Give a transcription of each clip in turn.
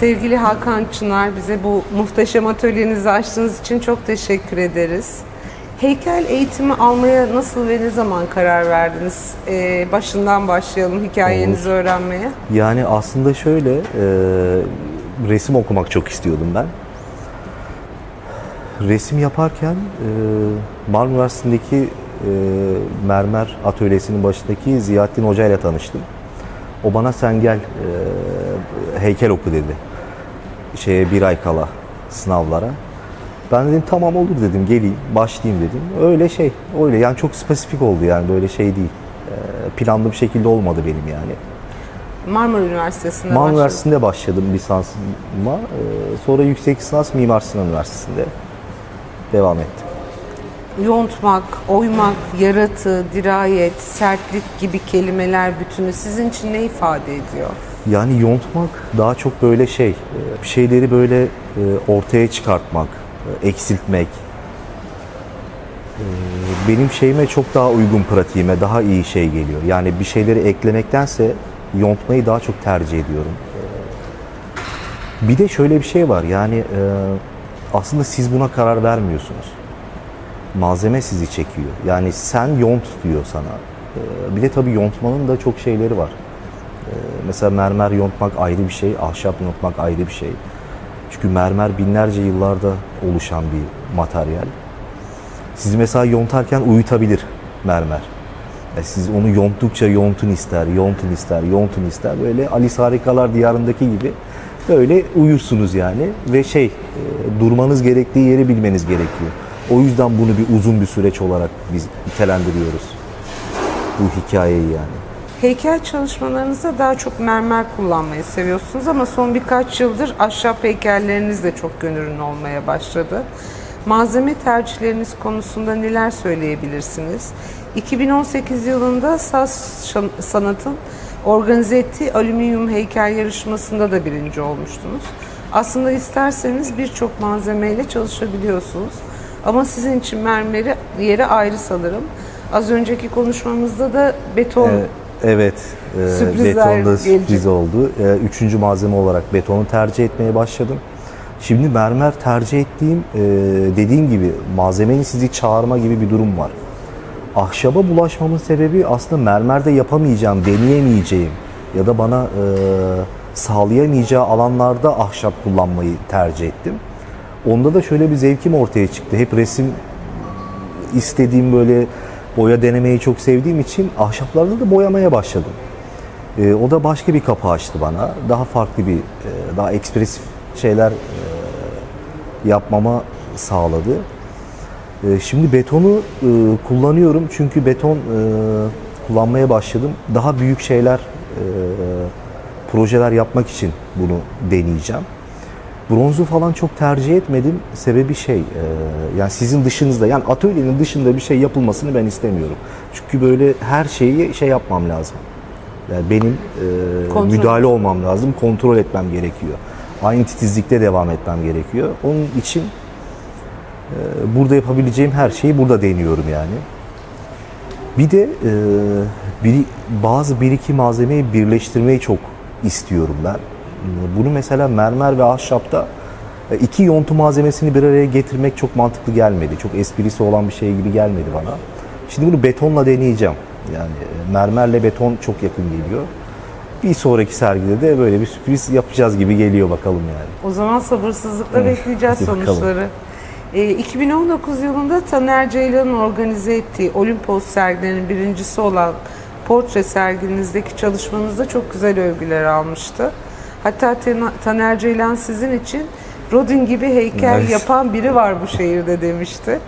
Sevgili Hakan Çınar, bize bu muhteşem atölyenizi açtığınız için çok teşekkür ederiz. Heykel eğitimi almaya nasıl ve ne zaman karar verdiniz? Başından başlayalım hikayenizi öğrenmeye. Yani aslında şöyle, resim okumak çok istiyordum ben. Resim yaparken Marmara Üniversitesi'ndeki mermer atölyesinin başındaki Ziyaettin Hoca ile tanıştım. O bana sen gel heykel oku dedi. Bir ay kala sınavlara. Ben dedim tamam olur dedim, geleyim, başlayayım dedim. Öyle yani çok spesifik oldu yani böyle şey değil. Planlı bir şekilde olmadı benim yani. Marmara Üniversitesi'nde Marmara Üniversitesi'nde başladım lisansıma. Sonra yüksek lisans Mimar Sinan Üniversitesi'nde devam ettim. Yontmak, oymak, yaratı, dirayet, sertlik gibi kelimeler bütünü sizin için ne ifade ediyor? Yani yontmak daha çok böyle bir şeyleri böyle ortaya çıkartmak, eksiltmek. Benim şeyime çok daha uygun, pratiğime daha iyi şey geliyor. Yani bir şeyleri eklemektense yontmayı daha çok tercih ediyorum. Bir de şöyle bir şey var yani aslında siz buna karar vermiyorsunuz. Malzeme sizi çekiyor. Yani sen yont diyor sana. Bir de tabii yontmanın da çok şeyleri var. Mesela mermer yontmak ayrı bir şey, ahşap yontmak ayrı bir şey. Çünkü mermer binlerce yıllarda oluşan bir materyal. Sizi mesela yontarken uyutabilir mermer. Siz onu yonttukça yontun ister, yontun ister, yontun ister. Böyle Alice Harikalar Diyarı'ndaki gibi böyle uyursunuz yani. Ve durmanız gerektiği yeri bilmeniz gerekiyor. O yüzden bunu bir uzun bir süreç olarak biz nitelendiriyoruz. Bu hikayeyi yani. Heykel çalışmalarınızda daha çok mermer kullanmayı seviyorsunuz ama son birkaç yıldır ahşap heykelleriniz de çok gönüllü olmaya başladı. Malzeme tercihleriniz konusunda neler söyleyebilirsiniz? 2018 yılında Saz Sanat'ın organize ettiği alüminyum heykel yarışmasında da birinci olmuştunuz. Aslında isterseniz birçok malzemeyle çalışabiliyorsunuz. Ama sizin için mermeri yeri ayrı sanırım. Az önceki konuşmamızda da beton evet, betonda sürpriz gelecek. oldu. Üçüncü malzeme olarak betonu tercih etmeye başladım. Şimdi mermer tercih ettiğim, dediğim gibi malzemenin sizi çağırma gibi bir durum var. Ahşaba bulaşmamın sebebi aslında mermerde yapamayacağım, deneyemeyeceğim ya da bana sağlayamayacağı alanlarda ahşap kullanmayı tercih ettim. Onda da şöyle bir zevkim ortaya çıktı. Hep resim istediğim, böyle boya denemeyi çok sevdiğim için ahşaplarda da boyamaya başladım. O da başka bir kapı açtı bana. Daha farklı bir, daha ekspresif şeyler yapmama sağladı. Şimdi betonu kullanıyorum çünkü beton kullanmaya başladım. Daha büyük şeyler, projeler yapmak için bunu deneyeceğim. Bronzu falan çok tercih etmedim. Sebebi yani sizin dışınızda, yani atölyenin dışında bir şey yapılmasını ben istemiyorum. Çünkü böyle her şeyi yapmam lazım. Yani benim müdahale olmam lazım, kontrol etmem gerekiyor. Aynı titizlikte devam etmem gerekiyor. Onun için burada yapabileceğim her şeyi burada deniyorum yani. Bir de bazı bir iki malzemeyi birleştirmeyi çok istiyorum ben. Bunu mesela mermer ve ahşapta iki yontu malzemesini bir araya getirmek çok mantıklı gelmedi. Çok esprisi olan bir şey gibi gelmedi bana. Şimdi bunu betonla deneyeceğim. Yani mermerle beton çok yakın geliyor. Bir sonraki sergide de böyle bir sürpriz yapacağız gibi geliyor, bakalım yani. O zaman sabırsızlıkla bekleyeceğiz sonuçları. 2019 yılında Taner Ceylan'ın organize ettiği Olimpos sergilerinin birincisi olan portre serginizdeki çalışmanızda çok güzel övgüler almıştı. Hatta Taner Ceylan sizin için Rodin gibi heykel yapan biri var bu şehirde demişti.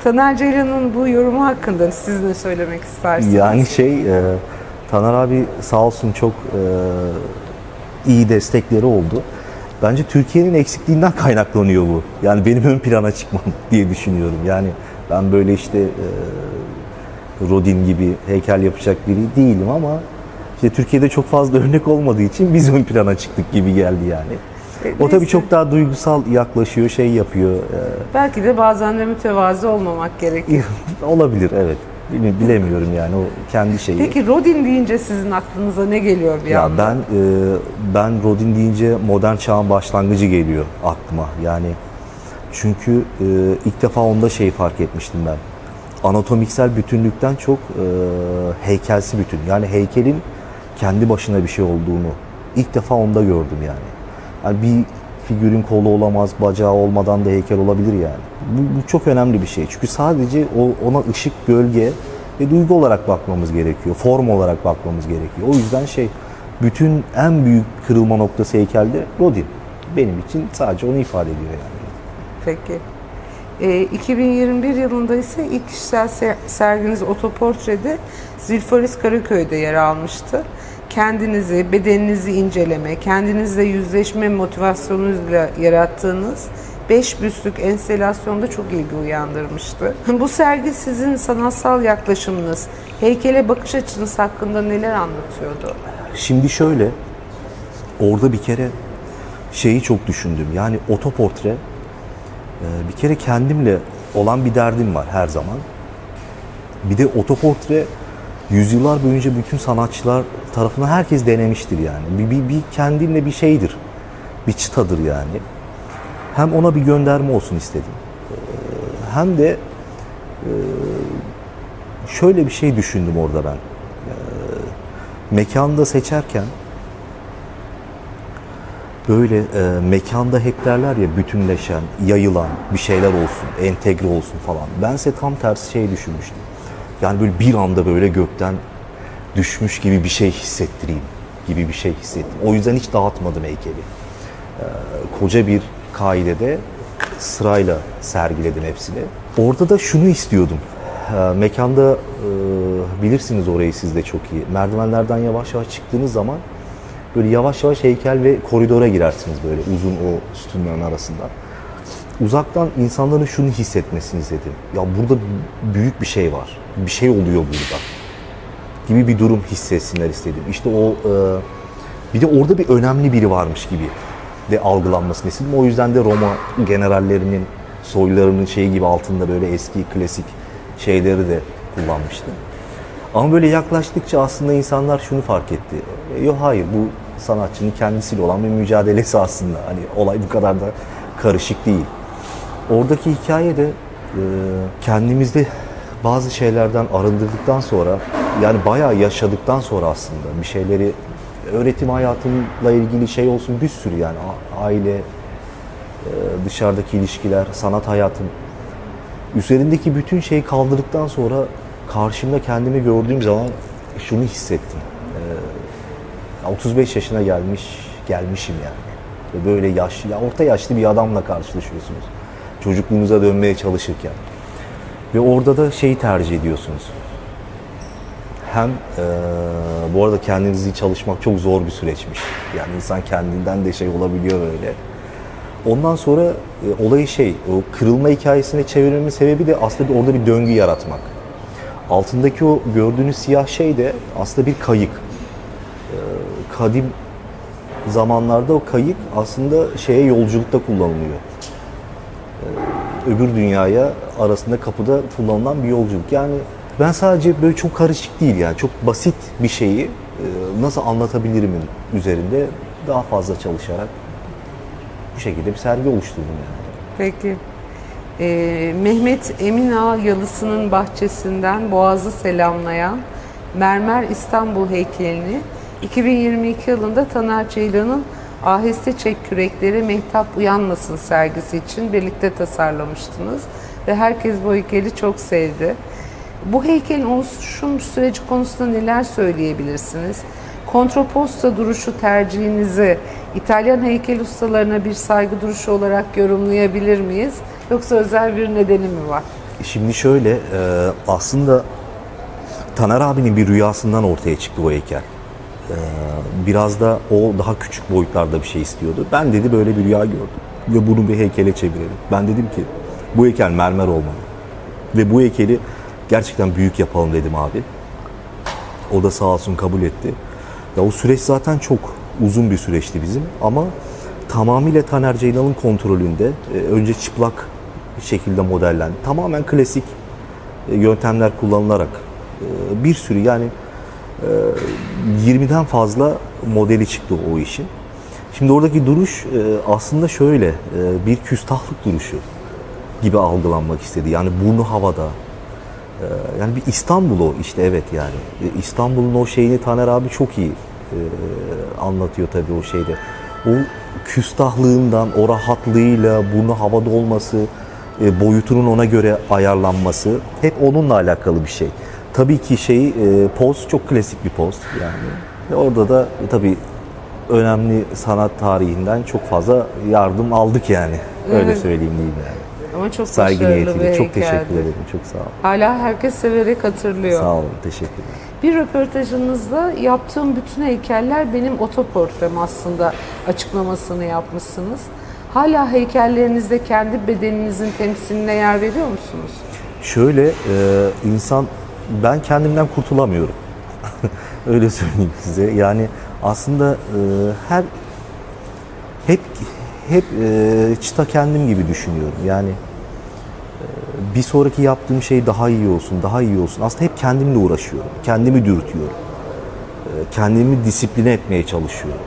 Taner Ceylan'ın bu yorumu hakkında siz ne söylemek istersiniz? Yani Taner abi sağ olsun çok iyi destekleri oldu. Bence Türkiye'nin eksikliğinden kaynaklanıyor bu. Yani benim ön plana çıkmam diye düşünüyorum. Yani ben böyle Rodin gibi heykel yapacak biri değilim ama Türkiye'de çok fazla örnek olmadığı için biz ön plana çıktık gibi geldi yani. O tabii çok daha duygusal yaklaşıyor, yapıyor. Belki de bazen de mütevazi olmamak gerekiyor. Olabilir, evet. Bilemiyorum yani, o kendi şeyi. Peki Rodin deyince sizin aklınıza ne geliyor bir Ya anda? ben Rodin deyince modern çağın başlangıcı geliyor aklıma. Yani çünkü ilk defa onda şeyi fark etmiştim ben. Anatomiksel bütünlükten çok heykelsi bütün. Yani heykelin kendi başına bir şey olduğunu ilk defa onda gördüm yani. Yani bir figürün kolu olamaz, bacağı olmadan da heykel olabilir yani. Bu çok önemli bir şey. Çünkü sadece ona ışık, gölge ve duygu olarak bakmamız gerekiyor. Form olarak bakmamız gerekiyor. O yüzden bütün en büyük kırılma noktası heykelde Rodin. Benim için sadece onu ifade ediyor yani. Peki. 2021 yılında ise ilk kişisel serginiz Otoportre'de Zilforis Karaköy'de yer almıştı. Kendinizi, bedeninizi inceleme, kendinizle yüzleşme motivasyonunuzla yarattığınız 5 büstlük enstalasyonda çok ilgi uyandırmıştı. Bu sergi sizin sanatsal yaklaşımınız, heykele bakış açınız hakkında neler anlatıyordu? Şimdi şöyle, orada bir kere şeyi çok düşündüm. Yani otoportre, bir kere kendimle olan bir derdim var her zaman. Bir de otoportre yüzyıllar boyunca bütün sanatçılar tarafından herkes denemiştir yani. Bir kendinle bir şeydir, bir çıtadır yani. Hem ona bir gönderme olsun istedim. Hem de şöyle bir şey düşündüm orada ben. Mekanda seçerken böyle mekanda hep derler ya, bütünleşen, yayılan bir şeyler olsun, entegre olsun falan. Bense tam tersi şey düşünmüştüm. Yani böyle bir anda böyle gökten düşmüş gibi bir şey hissettireyim gibi bir şey hissettim. O yüzden hiç dağıtmadım heykeli. Koca bir kaidede sırayla sergiledim hepsini. Orada da şunu istiyordum. Mekanda bilirsiniz orayı siz de çok iyi. Merdivenlerden yavaş yavaş çıktığınız zaman böyle yavaş yavaş heykel ve koridora girersiniz böyle uzun o sütunların arasında. Uzaktan insanların şunu hissetmesini istedim. Ya burada büyük bir şey var. Bir şey oluyor burada. Gibi bir durum hissetsinler istedim. İşte bir de orada bir önemli biri varmış gibi de algılanmasını istedim. O yüzden de Roma generallerinin, soylularının şeyi gibi altında böyle eski klasik şeyleri de kullanmıştım. Ama böyle yaklaştıkça aslında insanlar şunu fark etti. Yok hayır, bu sanatçının kendisiyle olan bir mücadelesi aslında. Hani olay bu kadar da karışık değil. Oradaki hikaye de kendimizde bazı şeylerden arındırdıktan sonra, yani bayağı yaşadıktan sonra aslında bir şeyleri, öğretim hayatımla ilgili şey olsun, bir sürü yani aile, dışarıdaki ilişkiler, sanat hayatım, üzerindeki bütün şeyi kaldırdıktan sonra karşımda kendimi gördüğüm zaman şunu hissettim. 35 yaşına gelmişim yani. Ve böyle yaşlı, ya orta yaşlı bir adamla karşılaşıyorsunuz. Çocukluğunuza dönmeye çalışırken. Ve orada da şeyi tercih ediyorsunuz. Hem bu arada kendinizi çalışmak çok zor bir süreçmiş. Yani insan kendinden de şey olabiliyor böyle. Ondan sonra olayı o kırılma hikayesine çevirmemin sebebi de aslında orada bir döngü yaratmak. Altındaki o gördüğünüz siyah şey de aslında bir kayık. Kadim zamanlarda o kayık aslında yolculukta kullanılıyor. Öbür dünyaya arasında kapıda kullanılan bir yolculuk. Yani ben sadece böyle çok karışık değil yani çok basit bir şeyi nasıl anlatabilirimin üzerinde daha fazla çalışarak bu şekilde bir sergi oluşturdum yani. Peki. Mehmet Emin Ağa Yalısı'nın bahçesinden Boğaz'ı selamlayan mermer İstanbul heykelini 2022 yılında Taner Ceylan'ın Aheste Çek Kürekleri Mehtap Uyanmasın sergisi için birlikte tasarlamıştınız ve herkes bu heykeli çok sevdi. Bu heykelin oluşum süreci konusunda neler söyleyebilirsiniz? Kontraposta duruşu tercihinizi İtalyan heykel ustalarına bir saygı duruşu olarak yorumlayabilir miyiz? Yoksa özel bir nedeni mi var? Şimdi şöyle, aslında Taner abinin bir rüyasından ortaya çıktı bu heykel. Biraz da o daha küçük boyutlarda bir şey istiyordu. Ben dedi böyle bir rüya gördüm ve bunu bir heykele çevirelim. Ben dedim ki bu heykel mermer olmalı ve bu heykeli gerçekten büyük yapalım dedim abi. O da sağ olsun kabul etti. Ya o süreç zaten çok uzun bir süreçti bizim ama tamamıyla Taner Ceylan'ın kontrolünde önce çıplak bir şekilde modellendi. Tamamen klasik yöntemler kullanılarak bir sürü yani 20'den fazla modeli çıktı o işin. Şimdi oradaki duruş aslında şöyle bir küstahlık duruşu gibi algılanmak istedi. Yani burnu havada. Yani bir İstanbul o işte, evet yani. İstanbul'un o şeyini Taner abi çok iyi anlatıyor tabii o şeyde. O küstahlığından, o rahatlığıyla, burnu havada olması, boyutunun ona göre ayarlanması hep onunla alakalı bir şey. Tabii ki poz çok klasik bir poz yani. Orada da tabii önemli sanat tarihinden çok fazla yardım aldık yani. Öyle Evet. söyleyeyim diyeyim yani. Ama çok Saygı başarılı bir niyetiyle. Çok teşekkür heykeldi. ederim. Çok sağ olun. Hala herkes severek hatırlıyor. Sağ olun. Teşekkürler. Bir röportajınızda yaptığım bütün heykeller benim otoportrem aslında açıklamasını yapmışsınız. Hala heykellerinizde kendi bedeninizin temsiline yer veriyor musunuz? Şöyle ben kendimden kurtulamıyorum. Öyle söyleyeyim size. Yani aslında hep çıta kendim gibi düşünüyorum. Yani bir sonraki yaptığım şey daha iyi olsun, daha iyi olsun. Aslında hep kendimle uğraşıyorum. Kendimi dürtüyorum. Kendimi disipline etmeye çalışıyorum.